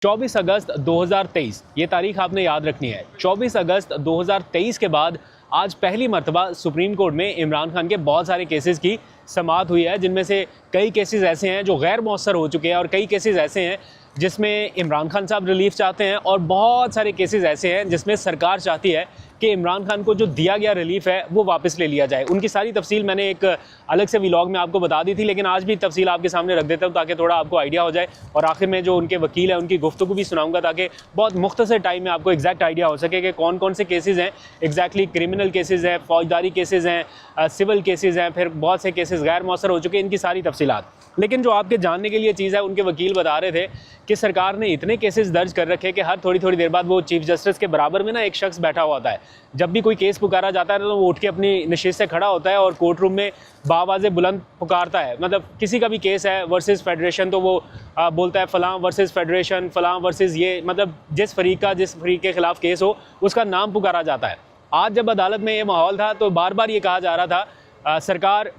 24 अगस्त 2023 ये तारीख आपने याद रखनी है। 24 अगस्त 2023 के बाद आज पहली मर्तबा सुप्रीम कोर्ट में इमरान खान के बहुत सारे केसेस की समाअत हुई है, जिनमें से कई केसेस ऐसे हैं जो गैर मौसर हो चुके हैं और कई केसेस ऐसे हैं जिसमें इमरान खान साहब रिलीफ चाहते हैं और बहुत सारे केसेस ऐसे हैं जिसमें सरकार चाहती है कि इमरान खान को जो दिया गया रिलीफ है वो वापस ले लिया जाए। उनकी सारी तफसील मैंने एक अलग से व्लॉग में आपको बता दी थी, लेकिन आज भी तफसील आपके सामने रख देता हूँ ताकि थोड़ा आपको आइडिया हो जाए। और आखिर में जो उनके वकील हैं उनकी गुफ्तगू भी सुनाऊंगा ताकि बहुत मुख्तसर टाइम में आपको एग्जैक्ट आइडिया हो सके कि कौन कौन से केसेस हैं। एग्जैक्टली क्रिमिनल केसेस हैं, फौजदारी केसेस हैं, सिविल केसेस हैं, फिर बहुत से केसेस गैर मौसर हो चुके हैं, इनकी सारी तफसीलात। लेकिन जो आपके जानने के लिए चीज़ है, उनके वकील बता रहे थे कि सरकार ने इतने केसेस दर्ज कर रखे कि हर थोड़ी थोड़ी देर बाद वो चीफ जस्टिस के बराबर में ना एक शख्स बैठा हुआ होता है। जब भी कोई केस पुकारा जाता है तो वो उठ के अपनी नशिस्त से खड़ा होता है और कोर्ट रूम में बावाज़े बुलंद पुकारता है। मतलब किसी का भी केस है वर्सेस फेडरेशन तो वो बोलता है फ़लाँ वर्सेस फेडरेशन, फ़लाँ वर्सेस ये, मतलब जिस फरीक के ख़िलाफ़ केस हो उसका नाम पुकारा जाता है। आज जब अदालत में ये माहौल था तो बार बार ये कहा जा रहा था सरकार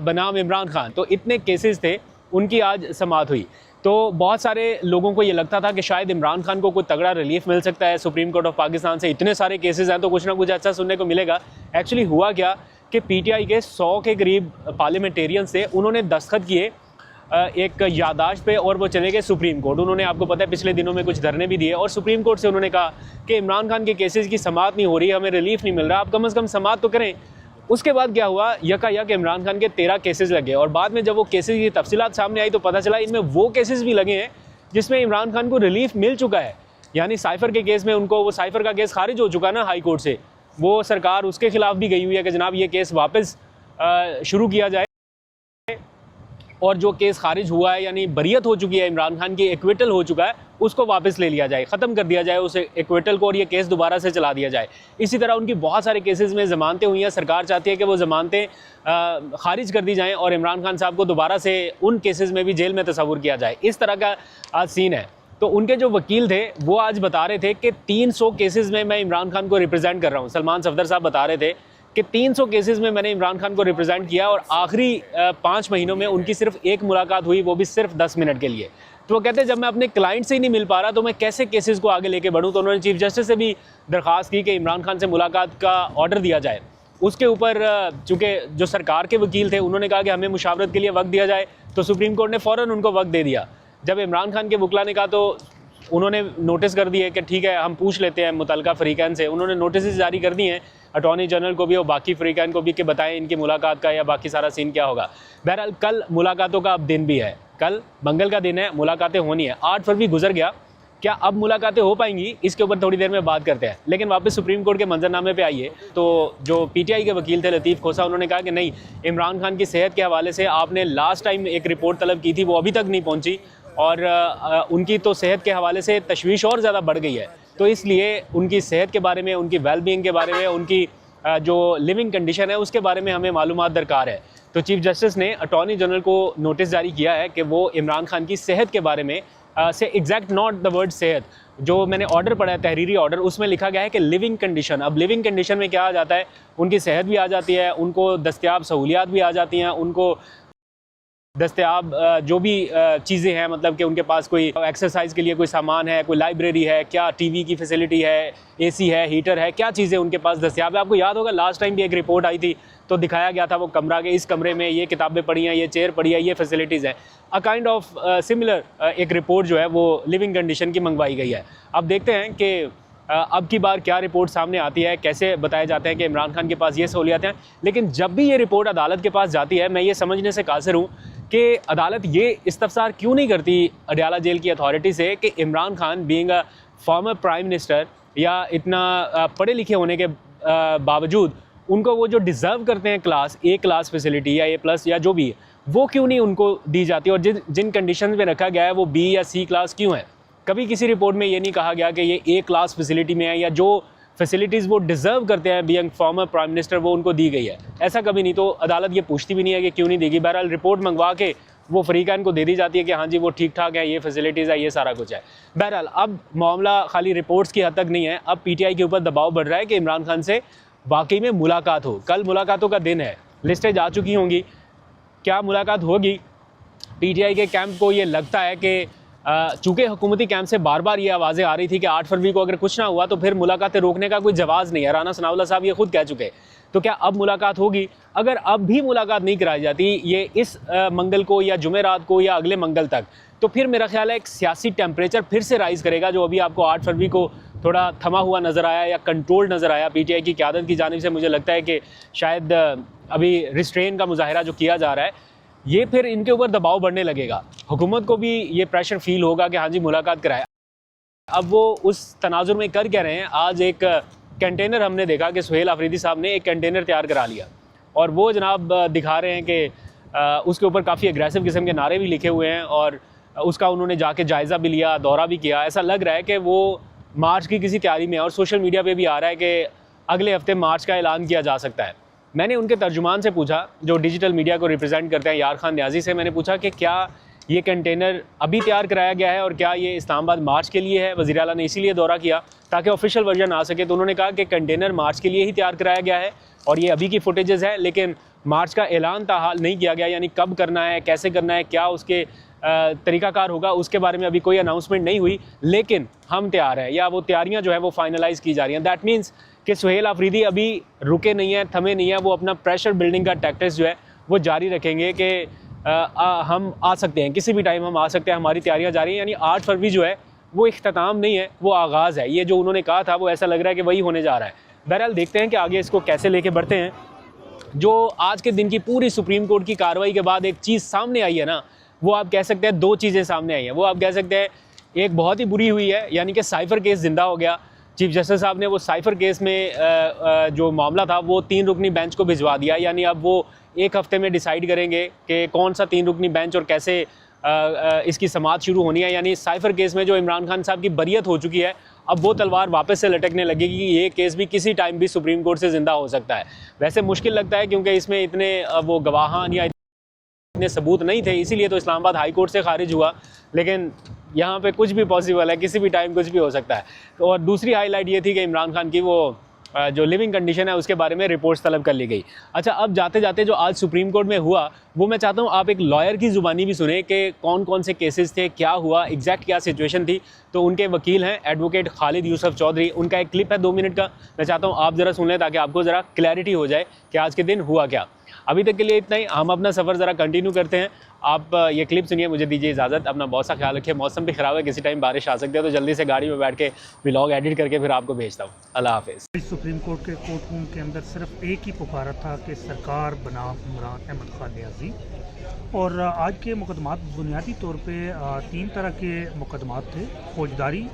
बनाम इमरान खान, तो इतने केसेस थे उनकी आज समाअत हुई। तो बहुत सारे लोगों को ये लगता था कि शायद इमरान खान को कोई तगड़ा रिलीफ मिल सकता है सुप्रीम कोर्ट ऑफ पाकिस्तान से, इतने सारे केसेस हैं तो कुछ ना कुछ अच्छा सुनने को मिलेगा। एक्चुअली हुआ क्या कि पीटीआई के 100 के करीब पार्लियामेंटेरियंस से उन्होंने दस्तखत किए एक यादाश्त पे और वो चले गए सुप्रीम कोर्ट। उन्होंने, आपको पता है, पिछले दिनों में कुछ धरने भी दिए और सुप्रीम कोर्ट से उन्होंने कहा कि इमरान खान के केसेस की समाअत नहीं हो रही, हमें रिलीफ नहीं मिल रहा, आप कम से कम समाअत तो करें। उसके बाद क्या हुआ, यकायक इमरान खान के 13 केसेस लगे और बाद में जब वो केसेस की तफसीलात सामने आई तो पता चला इनमें वो केसेस भी लगे हैं जिसमें इमरान खान को रिलीफ मिल चुका है। यानी साइफर के केस में उनको, वो साइफर का केस खारिज हो चुका ना हाई कोर्ट से, वो सरकार उसके खिलाफ भी गई हुई है कि जनाब ये केस वापस शुरू किया जाए। और जो केस खारिज हुआ है यानी बरियत हो चुकी है इमरान खान की, एक्विटल हो चुका है, उसको वापस ले लिया जाए, ख़त्म कर दिया जाए उस एक्विटल को और ये केस दोबारा से चला दिया जाए। इसी तरह उनकी बहुत सारे केसेस में ज़मानतें हुई हैं, सरकार चाहती है कि वो ज़मानतें खारिज कर दी जाएँ और इमरान खान साहब को दोबारा से उन केसेस में भी जेल में तस्वुर किया जाए। इस तरह का आज सीन है। तो उनके जो वकील थे वो आज बता रहे थे कि 300 केसेस में मैं इमरान खान को रिप्रेजेंट कर रहा हूँ। सलमान सफदर साहब बता रहे थे कि 300 केसेस में मैंने इमरान खान को रिप्रेजेंट किया और आखिरी 5 महीनों में उनकी सिर्फ एक मुलाकात हुई, वो भी सिर्फ 10 मिनट के लिए। तो वो कहते हैं जब मैं अपने क्लाइंट से ही नहीं मिल पा रहा तो मैं कैसे केसेस को आगे लेके बढ़ूँ। तो उन्होंने चीफ जस्टिस से भी दरख्वास्त की कि इमरान खान से मुलाकात का ऑर्डर दिया जाए। उसके ऊपर चूँकि जो सरकार के वकील थे उन्होंने कहा कि हमें मुशावरत के लिए वक्त दिया जाए, तो सुप्रीम कोर्ट ने फ़ौरन उनको वक्त दे दिया। जब इमरान खान के वकला ने कहा तो उन्होंने नोटिस कर दिए कि ठीक है हम पूछ लेते हैं मुतलका फ़रीक़ैन से। उन्होंने नोटिस जारी कर दिए हैं अटॉर्नी जनरल को भी और बाकी फ़रीक़ैन को भी कि बताएं इनकी मुलाकात का या बाकी सारा सीन क्या होगा। बहरहाल कल मुलाकातों का अब दिन भी है, कल मंगल का दिन है, मुलाकातें होनी है। 8 फरवरी गुजर गया, क्या अब मुलाकातें हो पाएंगी, इसके ऊपर थोड़ी देर में बात करते हैं। लेकिन वापस सुप्रीम कोर्ट के मंजरनामे पे आइए तो जो पीटीआई के वकील थे लतीफ़ खोसा, उन्होंने कहा कि नहीं, इमरान खान की सेहत के हवाले से आपने लास्ट टाइम एक रिपोर्ट तलब की थी वो अभी तक नहीं पहुँची और उनकी तो सेहत के हवाले से तशवीश और ज़्यादा बढ़ गई है। तो इसलिए उनकी सेहत के बारे में, उनकी वेलबींग के बारे में, उनकी जो लिविंग कंडीशन है उसके बारे में हमें मालूमात दरकार है। तो चीफ जस्टिस ने अटॉर्नी जनरल को नोटिस जारी किया है कि वो इमरान खान की सेहत के बारे में से एग्जैक्ट नॉट द वर्ड सेहत, जो मैंने ऑर्डर पढ़ा है तहरीरी ऑर्डर, उसमें लिखा गया है कि लिविंग कंडीशन। अब लिविंग कंडीशन में क्या आ जाता है, उनकी सेहत भी आ जाती है, उनको दस्तयाब सहूलियात भी आ जाती हैं, उनको दस्तयाब जो भी चीज़ें हैं, मतलब कि उनके पास कोई एक्सरसाइज के लिए कोई सामान है, कोई लाइब्रेरी है, क्या टीवी की फैसिलिटी है, एसी है, हीटर है, क्या चीज़ें उनके पास दस्तयाब है। आपको याद होगा लास्ट टाइम भी एक रिपोर्ट आई थी तो दिखाया गया था वो कमरा के, इस कमरे में ये किताबें पड़ी हैं, ये चेयर पड़ी है, ये फैसिलिटीज़ हैं। अ काइंड ऑफ सिमिलर एक रिपोर्ट जो है वो लिविंग कंडीशन की मंगवाई गई है। अब देखते हैं कि अब की बार क्या रिपोर्ट सामने आती है, कैसे बताया जाता है कि इमरान खान के पास ये सहूलियात हैं। लेकिन जब भी ये रिपोर्ट अदालत के पास जाती है, मैं ये समझने से कासिर हूँ कि अदालत ये इस्तफसार क्यों नहीं करती अडयाला जेल की अथॉरिटी से कि Imran Khan being a former prime minister या इतना पढ़े लिखे होने के बावजूद उनको वो जो डिज़र्व करते हैं क्लास ए क्लास फैसिलिटी या A+ या जो भी है, वो क्यों नहीं उनको दी जाती, और जिन कंडीशन में रखा गया है वो B या C क्लास क्यों है। कभी किसी रिपोर्ट में ये नहीं कहा गया कि ये A क्लास फैसिलिटी में है या जो फैसिलिटीज़ वो डिज़र्व करते हैं बीइंग फॉर्मर प्राइम मिनिस्टर वो उनको दी गई है। ऐसा कभी नहीं, तो अदालत ये पूछती भी नहीं है कि क्यों नहीं देगी। बहरहाल रिपोर्ट मंगवा के वो फ़रीक़ैन को दे दी जाती है कि हाँ जी वो ठीक ठाक है, ये फैसिलिटीज़ है, ये सारा कुछ है। बहरहाल अब मामला खाली रिपोर्ट्स की हद तक नहीं है, अब पीटीआई के ऊपर दबाव बढ़ रहा है कि इमरान खान से वाकई में मुलाकात हो। कल मुलाकातों का दिन है, लिस्टें जा चुकी होंगी, क्या मुलाकात होगी। पीटीआई के कैंप को ये लगता है कि चूँकि हुकूमती कैंप से बार बार ये आवाज़ें आ रही थी कि 8 फरवरी को अगर कुछ ना हुआ तो फिर मुलाकातें रोकने का कोई जवाज़ नहीं है। राना सनाउल्लाह साहब ये खुद कह चुके हैं। तो क्या अब मुलाकात होगी? अगर अब भी मुलाकात नहीं कराई जाती ये इस मंगल को या जुमेरात को या अगले मंगल तक, तो फिर मेरा ख्याल है एक सियासी टेम्परेचर फिर से राइज़ करेगा, जो अभी आपको 8 फरवरी को थोड़ा थमा हुआ नज़र आया या कंट्रोल्ड नज़र आया पीटीआई की क़यादत की जानिब से। मुझे लगता है कि शायद अभी रिस्ट्रेन का मुजाहरा जो किया जा रहा है, ये फिर इनके ऊपर दबाव बढ़ने लगेगा। हुकूमत को भी ये प्रेशर फील होगा कि हाँ जी मुलाकात कराए। अब वो उस तनाजुर में कर क्या रहे हैं, आज एक कंटेनर हमने देखा कि सुहेल आफरीदी साहब ने एक कंटेनर तैयार करा लिया और वो जनाब दिखा रहे हैं कि उसके ऊपर काफ़ी एग्रेसिव किस्म के नारे भी लिखे हुए हैं और उसका उन्होंने जाके जायज़ा भी लिया, दौरा भी किया। ऐसा लग रहा है कि वो मार्च की किसी तैयारी में है और सोशल मीडिया पे भी आ रहा है कि अगले हफ्ते मार्च का ऐलान किया जा सकता है। मैंने उनके तर्जुमान से पूछा, जो डिजिटल मीडिया को रिप्रेजेंट करते हैं, यार खान न्याजी से, मैंने पूछा कि क्या ये कंटेनर अभी तैयार कराया गया है और क्या ये इस्लामाबाद मार्च के लिए है? वज़ीर आला ने इसीलिए दौरा किया ताकि ऑफिशियल वर्जन आ सके। तो उन्होंने कहा कि कंटेनर मार्च के लिए ही तैयार कराया गया है और ये अभी की फुटेजेस है, लेकिन मार्च का ऐलान ताहाल नहीं किया गया, यानी कब करना है, कैसे करना है, क्या उसके तरीक़ाकार होगा, उसके बारे में अभी कोई अनाउंसमेंट नहीं हुई। लेकिन हम तैयार हैं, या वो तैयारियाँ जो है वो फाइनलाइज़ की जा रही हैं। दैट मीन्स कि सुहेल आफरीदी अभी रुके नहीं हैं, थमे नहीं हैं, वो अपना प्रेशर बिल्डिंग का टैक्टिक्स जो है वो जारी रखेंगे कि हम आ सकते हैं, किसी भी टाइम हम आ सकते हैं, हमारी तैयारियां जारी हैं। यानी 8 फरवरी जो है वो इख्तिताम नहीं है, वो आगाज़ है। ये जो उन्होंने कहा था वो ऐसा लग रहा है कि वही होने जा रहा है। बहरहाल देखते हैं कि आगे इसको कैसे लेके बढ़ते हैं। जो आज के दिन की पूरी सुप्रीम कोर्ट की कार्रवाई के बाद एक चीज़ सामने आई है ना, वो आप कह सकते हैं 2 चीज़ें सामने आई हैं। वो आप कह सकते हैं एक बहुत ही बुरी हुई है, यानी कि साइफ़र केस ज़िंदा हो गया। चीफ जस्टिस साहब ने वो साइफ़र केस में जो मामला था वो 3 रुकनी बेंच को भिजवा दिया। यानी अब वो एक हफ़्ते में डिसाइड करेंगे कि कौन सा 3 रुकनी बेंच और कैसे इसकी समाअत शुरू होनी है। यानी साइफ़र केस में जो इमरान खान साहब की बरियत हो चुकी है, अब वो तलवार वापस से लटकने लगेगी कि ये केस भी किसी टाइम भी सुप्रीम कोर्ट से ज़िंदा हो सकता है। वैसे मुश्किल लगता है क्योंकि इसमें इतने वो गवाहान या इतने सबूत नहीं थे, इसीलिए तो इस्लामाबाद हाई कोर्ट से खारिज हुआ। लेकिन यहाँ पे कुछ भी पॉसिबल है, किसी भी टाइम कुछ भी हो सकता है। तो और दूसरी हाईलाइट ये थी कि इमरान खान की वो जो लिविंग कंडीशन है उसके बारे में रिपोर्ट्स तलब कर ली गई। अच्छा, अब जाते जाते जो आज सुप्रीम कोर्ट में हुआ वो मैं चाहता हूँ आप एक लॉयर की ज़ुबानी भी सुने कि कौन कौन से केसेस थे, क्या हुआ, एग्जैक्ट क्या सिचुएशन थी। तो उनके वकील हैं एडवोकेट खालिद यूसुफ चौधरी, उनका एक क्लिप है 2 मिनट का, मैं चाहता हूँ आप ज़रा सुन लें ताकि आपको ज़रा क्लैरिटी हो जाए कि आज के दिन हुआ क्या। अभी तक के लिए इतना ही, हम अपना सफ़र ज़रा कंटिन्यू करते हैं। आप ये क्लिप सुनिए, मुझे दीजिए इजाज़त। अपना बहुत सा ख्याल रखिए, मौसम भी ख़राब है, किसी टाइम बारिश आ सकती है, तो जल्दी से गाड़ी में बैठ के व्लॉग एडिट करके फिर आपको भेजता हूँ। अल्लाह हाफ़िज़। सुप्रीम कोर्ट के कोर्ट रूम के अंदर सिर्फ एक ही पुकारा था कि सरकार बनाम इमरान अहमद खान न्याजी। और आज के मुकदमात बुनियादी तौर पे 3 तरह के मुकदमात थे, फौजदारी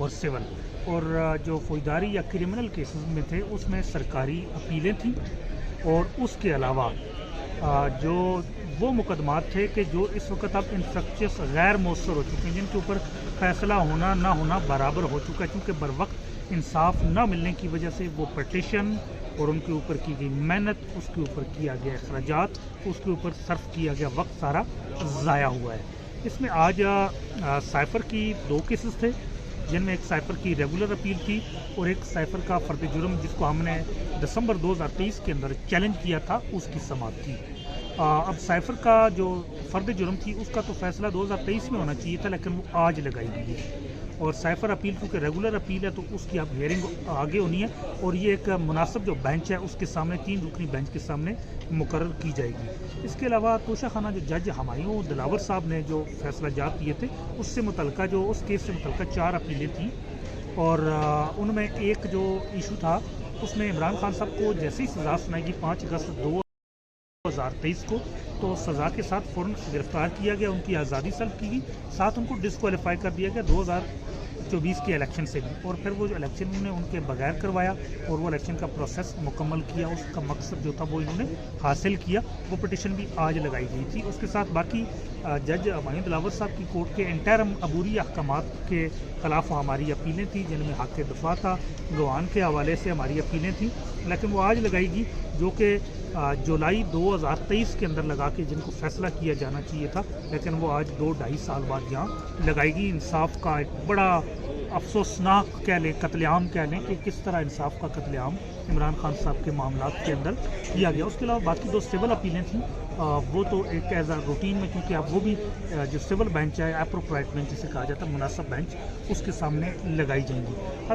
और सिविल। और जो फौजदारी या क्रिमिनल केसेस में थे उसमें सरकारी अपीलें थीं, और उसके अलावा जो वो मुकदमात थे कि जो इस वक्त अब इंफ्रक्चर्स गैर मौसर हो चुके हैं, जिनके ऊपर फ़ैसला होना ना होना बराबर हो चुका है, क्योंकि बर वक्त इंसाफ ना मिलने की वजह से वो पटिशन और उनके ऊपर की गई मेहनत, उसके ऊपर किया गया अखराजात, उसके ऊपर सर्फ किया गया वक्त सारा ज़ाया हुआ है। इसमें आज साइफ़र की 2 केसेस थे, जिनमें एक साइफ़र की रेगुलर अपील थी और एक साइफ़र का फ़र्द जुर्म जिसको हमने दिसंबर 2023 के अंदर चैलेंज किया था, उसकी समाअत थी। अब साइफ़र का जो फ़र्द जुर्म थी उसका तो फ़ैसला 2023 में होना चाहिए था, लेकिन वो आज लगाई गई है। और साइफ़र अपील क्योंकि रेगुलर अपील है तो उसकी अब हियरिंग आगे होनी है, और ये एक मुनासिब जो बेंच है उसके सामने 3 रुकनी बेंच के सामने मुकर्रर की जाएगी। इसके अलावा तोशा खाना जो जज हमायूं दिलावर साहब ने जो फैसला जारी किए थे उससे मुतल्लिका जो उस केस से मुतल्लिका 4 अपीलें थीं, और उनमें एक जो इशू था उसमें इमरान खान साहब को जैसे ही सज़ा सुनाई 5 अगस्त 2023 को, तो सज़ा के साथ फ़ौरन गिरफ़्तार किया गया, उनकी आज़ादी सल्ब की गई, साथ उनको डिस्क्वालीफाई कर दिया गया 2024 के इलेक्शन से भी। और फिर वो जो इलेक्शन उन्होंने उनके बगैर करवाया और वो इलेक्शन का प्रोसेस मुकम्मल किया, उसका मकसद जो था वो इन्होंने हासिल किया। वो पटिशन भी आज लगाई गई थी। उसके साथ बाकी जज हमायूं दिलावर साहब की कोर्ट के इंटरम अबूरी अहकामात के ख़िलाफ़ हमारी अपीलें थी, जिनमें हक़ दफ़ा था, गवान के हवाले से हमारी अपीलें थी, लेकिन वो आज लगाएगी, जो कि जुलाई 2023 के अंदर लगा के जिनको फ़ैसला किया जाना चाहिए था, लेकिन वो आज 2-2.5 साल बाद यहाँ लगाएगी। इंसाफ का एक बड़ा अफसोसनाक कह लें, कत्लेआम कह लें कि किस तरह इंसाफ का कत्लेआम इमरान खान साहब के मामला के अंदर किया गया। उसके अलावा बाकी 2 सिविल अपीलें थीं, वो तो एक एज अ रूटीन में, क्योंकि अब वो भी जो सिविल बेंच है, अप्रोप्रिएट बेंच जिसे कहा जाता है, मुनासिब बेंच, उसके सामने लगाई जाएंगी। अब